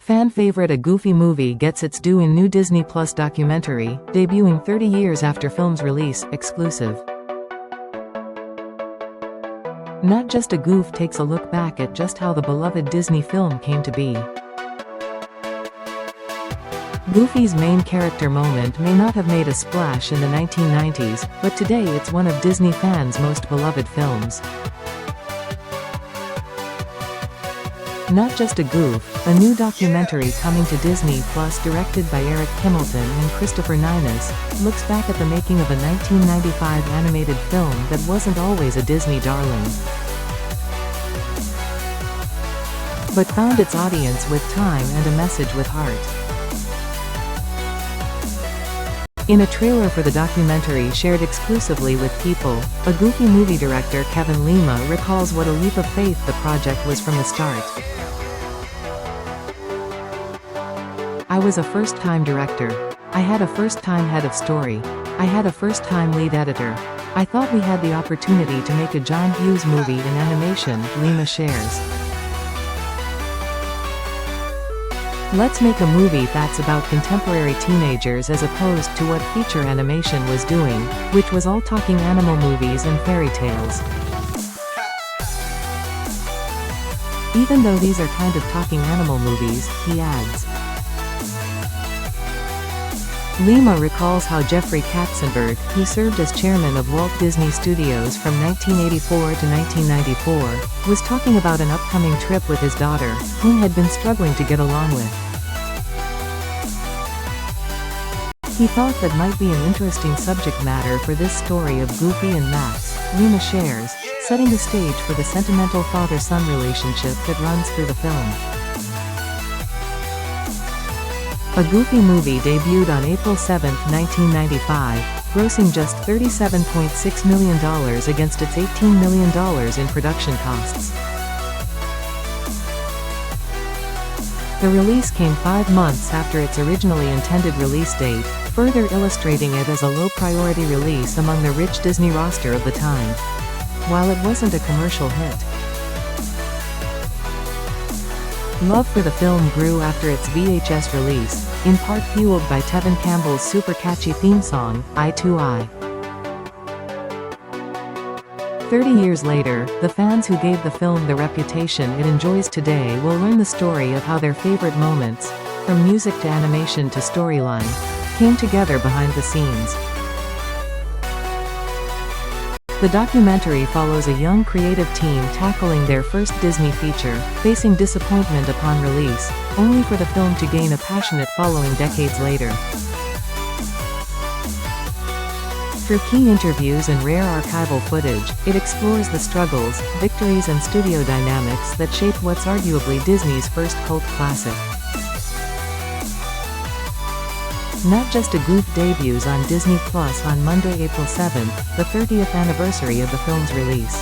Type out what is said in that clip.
Fan favorite A Goofy Movie gets its due in new Disney Plus documentary, debuting 30 years after film's release, exclusive. Not Just a Goof takes a look back at just how the beloved Disney film came to be. Goofy's main character moment may not have made a splash in the 1990s, but today it's one of Disney fans' most beloved films. Not Just a Goof, a new documentary coming to Disney Plus directed by Eric Kimmelton and Christopher Nines, looks back at the making of a 1995 animated film that wasn't always a Disney darling, but found its audience with time and a message with heart. In a trailer for the documentary shared exclusively with People, A Goofy Movie director Kevin Lima recalls what a leap of faith the project was from the start. I was a first-time director. I had a first-time head of story. I had a first-time lead editor. I thought we had the opportunity to make a John Hughes movie in animation, Lima shares. Let's make a movie that's about contemporary teenagers as opposed to what feature animation was doing, which was all talking animal movies and fairy tales. Even though these are kind of talking animal movies, he adds. Lima recalls how Jeffrey Katzenberg, who served as chairman of Walt Disney Studios from 1984 to 1994, was talking about an upcoming trip with his daughter, whom had been struggling to get along with. He thought that might be an interesting subject matter for this story of Goofy and Max, Lima shares, setting the stage for the sentimental father-son relationship that runs through the film. A Goofy Movie debuted on April 7, 1995, grossing just $37.6 million against its $18 million in production costs. The release came 5 months after its originally intended release date, further illustrating it as a low-priority release among the rich Disney roster of the time. While it wasn't a commercial hit, love for the film grew after its VHS release, in part fueled by Tevin Campbell's super catchy theme song, Eye to Eye. 30 years later, the fans who gave the film the reputation it enjoys today will learn the story of how their favorite moments, from music to animation to storyline, came together behind the scenes. The documentary follows a young creative team tackling their first Disney feature, facing disappointment upon release, only for the film to gain a passionate following decades later. Through key interviews and rare archival footage, it explores the struggles, victories and studio dynamics that shaped what's arguably Disney's first cult classic. Not Just a Goof debuts on Disney Plus on Monday, April 7, the 30th anniversary of the film's release.